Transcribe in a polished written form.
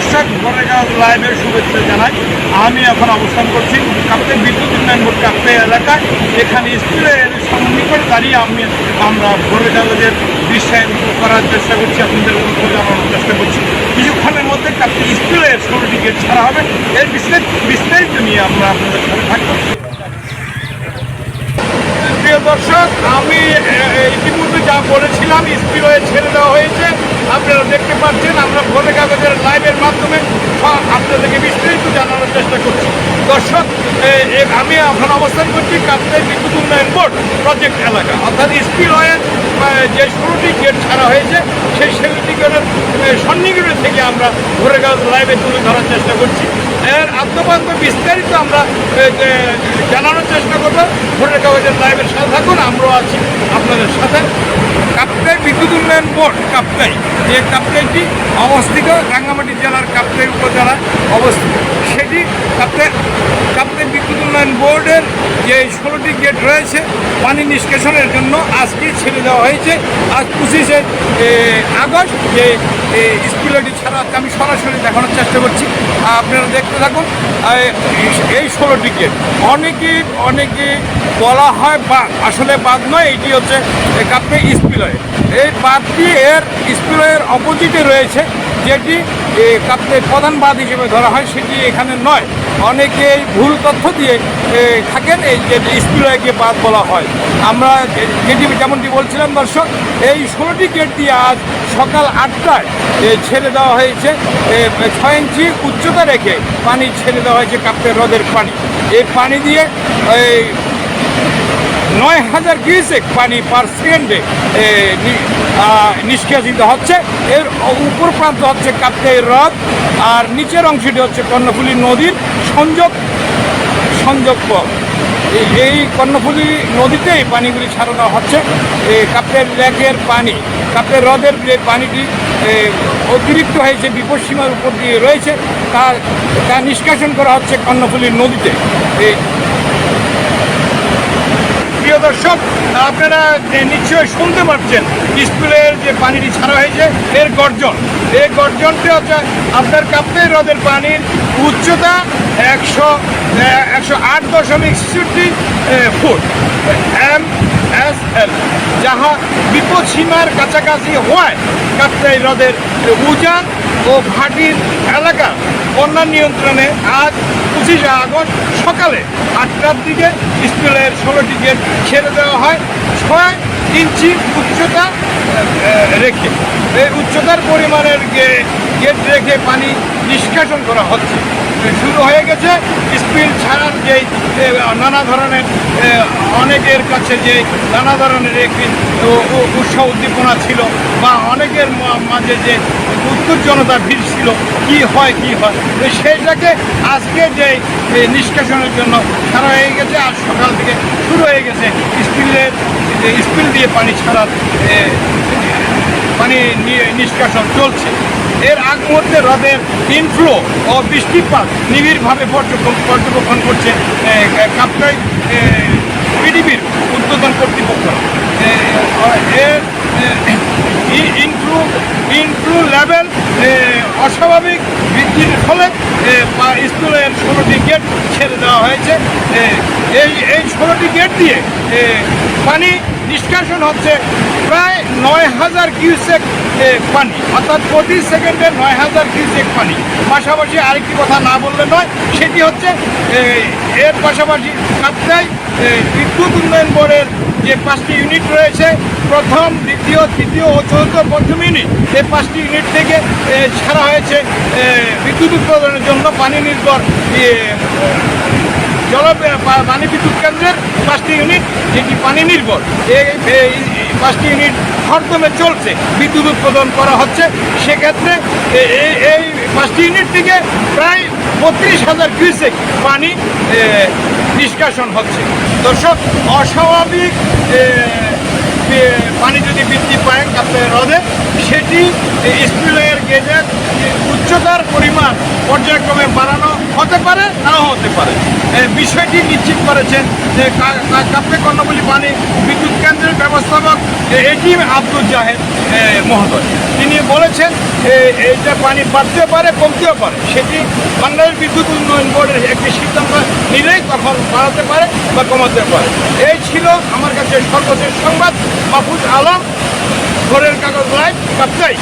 দর্শক বরেগাঁও লাইভের শুভেচ্ছা জানাই। আমি এখন অবস্থান করছি কাপ্তাই বিদ্যুৎ উন্নয়ন বোর্ড কাপ্তাই এলাকায়। এখানে স্কুলের নিকট দাঁড়িয়ে আমরা বরেগাঁওয়ের বিশ্বায়ন করার চেষ্টা করছি, আপনাদের জানানোর চেষ্টা করছি। কিছুক্ষণের মধ্যে কাপ্তাই স্কুলের 16টি গেট ছাড়া হবে। এর বিস্তারিত নিয়ে আমরা আপনাদের সাথে থাকবো। প্রিয় দর্শক, আমি ইতিমধ্যে যা বলেছিলাম, স্পিলওয়ে ছেড়ে দেওয়া হয়েছে। আপনারা দেখতে পাচ্ছেন, আমরা বরেগাঁওয়ের লাইভের মাধ্যমে আপনাদেরকে বিস্তারিত জানানোর চেষ্টা করছি। দর্শক, আমি এখন অবস্থান করছি কাপ্তাই বিদ্যুৎ উন্নয়ন বোর্ড প্রজেক্ট এলাকা, অর্থাৎ স্পিলওয়ের যে 16টি গেট ছাড়া হয়েছে সেই 16টি গেটের সন্নিকটে থেকে আমরা বরেগাঁও লাইভে তুলে ধরার চেষ্টা করছি। এর আদ্যপান্ত বিস্তারিত আমরা জানানোর চেষ্টা করবো। বরেগাঁওয়ের লাইভের সাথে থাকুন, আমরাও আছি আপনাদের সাথে। কাপ্তাই বিদ্যুৎ উন্নয়ন বোর্ড কাপ্তাই, যে কাপ্তাইটি অবস্থিত রাঙ্গামাটি জেলার কাপ্তাই উপজেলায় অবস্থিত, সেটি কাপ্তাই বিদ্যুৎ উন্নয়ন বোর্ডের যে 16টি গেট রয়েছে পানি নিষ্কাশনের জন্য আজকে ছেড়ে দেওয়া হয়েছে। আজ 25শে আগস্ট যে স্পিলওয়েটি ছাড়া আমি সরাসরি দেখানোর চেষ্টা করছি, আপনারা দেখতে থাকুন। এই 16টি গেট অনেকে বলা হয় বাঁধ, আসলে বাঁধ নয়, এটি হচ্ছে কাপ্তাই স্পিলওয়ে। এই বাঁধটি এর স্পিলওয়ের অপোজিটে রয়েছে, যেটি কাপ্তাই প্রধান বাঁধ হিসেবে ধরা হয়, সেটি এখানে নয়। অনেকে ভুল তথ্য দিয়ে থাকেন এই যে স্পিলওয়েকে বাঁধ বলা হয়। আমরা যেমনটি বলছিলাম দর্শক, এই 16টি গেট দিয়ে আজ সকাল 8টায় ছেড়ে দেওয়া হয়েছে। 6 ইঞ্চি উচ্চতা রেখে পানি ছেড়ে দেওয়া হয়েছে কাপ্তাই হ্রদের পানি। এই পানি দিয়ে 9000 কিউসেক পানি পার সেকেন্ডে নিষ্কাশিত হচ্ছে। এর উপর প্রান্ত হচ্ছে কাপ্তাই হ্রদ, আর নিচের অংশটি হচ্ছে কর্ণফুলী নদীর সংযোগ পথ। এই কর্ণফুলী নদীতেই পানিগুলি ছাড়ানো হচ্ছে। কাপ্তাই লেকের পানি, কাপ্তাই হ্রদের যে পানিটি অতিরিক্ত হয়েছে, বিপদসীমার উপর দিয়ে রয়েছে, তা নিষ্কাশন করা হচ্ছে কর্ণফুলী নদীতে। প্রিয় দর্শক, আপনারা নিশ্চয়ই শুনতে পাচ্ছেন স্কুলের যে পানিটি ছাড়া হয়েছে এর গর্জন। এই গর্জনটি হচ্ছে আপনার কাপ্তাই হ্রদের পানির উচ্চতা 108.66 ফুট MSL, যাহা বিপদ সীমার কাছাকাছি হওয়ায় কাপ্তাই হ্রদের উজান ও ভাটির এলাকা বন্যা নিয়ন্ত্রণে আজ 25শে আগস্ট সকালে 8টার দিকে স্কুলের 16টি গেট ছেড়ে দেওয়া হয় 6 ইঞ্চি উচ্চতা রেখে। এই উচ্চতার পরিমাণের গেট রেখে পানি নিষ্কাশন করা হচ্ছে। শুরু হয়ে গেছে স্পিল ছাড়ার যে নানা ধরনের, অনেকের কাছে যে নানা ধরনের একটি উৎসাহ উদ্দীপনা ছিল, বা অনেকের মাঝে যে উত্তেজনতা ভিড় ছিল, কি হয় তো সেইটাকে আজকে যে নিষ্কাশনের জন্য ছাড়া হয়ে গেছে। আর সকাল থেকে শুরু হয়ে গেছে স্পিল দিয়ে পানি ছাড়ার পানি নিষ্কাশন চলছে। এর আগ মুহূর্তে হ্রদের ইনফ্লো ও বৃষ্টিপাত নিবিড়ভাবে পর্যবেক্ষণ করছে কাপ্তাই পিডিবির উদ্বোধন কর্তৃপক্ষ। এর ইনফ্লো লেভেল অস্বাভাবিক বৃদ্ধির ফলে স্কুলের 16টি গেট ছেড়ে দেওয়া হয়েছে। এই 16টি গেট দিয়ে পানি নিষ্কাশন হচ্ছে প্রায় 9000 কিউসেক পানি, অর্থাৎ প্রতি সেকেন্ডে 9000 কিউসেক পানি। পাশাপাশি আরেকটি কথা না বললে নয়, সেটি হচ্ছে এর পাশাপাশি কাপ্তাই বিদ্যুৎ উন্নয়ন বোর্ডের যে 5টি ইউনিট রয়েছে, প্রথম, দ্বিতীয়, তৃতীয় ও চতুর্থ, পঞ্চম ইউনিট, এই 5টি ইউনিট থেকে ছাড়া হয়েছে বিদ্যুৎ উৎপাদনের জন্য পানি নির্ভর পানি বিদ্যুৎ কেন্দ্রের 5টি ইউনিট, যেটি পানি নির্ভর। এই 5টি ইউনিট হরদমে চলছে, বিদ্যুৎ উৎপাদন করা হচ্ছে। সেক্ষেত্রে এই 5টি ইউনিট থেকে প্রায় 32,000 কিউসেক পানি নিষ্কাশন হচ্ছে। দর্শক, অস্বাভাবিক পানি যদি বৃদ্ধি পায় কাপ্তাই হ্রদে, সেটি স্পিলওয়ের গেটের উচ্চতার পরিমাণ পর্যায়ক্রমে বাড়ানো হতে পারে নাও হতে পারে। বিষয়টি নিশ্চিত করেছেন যে কাপ্তাই কর্ণফুলী পানি বিদ্যুৎ কেন্দ্রের ব্যবস্থাপক এটিএম আব্দুল জাহেদ মহোদয়। তিনি বলেছেন এইটা পানি বাড়তেও পারে কমতেও পারে, সেটি বাংলাদেশ বিদ্যুৎ উন্নয়ন বোর্ডের একটি সিদ্ধান্ত নিলেই তখন বাড়াতে পারে বা কমাতে পারে। এই ছিল আমার কাছে সর্বশেষ সংবাদ। মাহফুজ আলম, ভোরের কাগজ লাইভ, কাপ্তাই।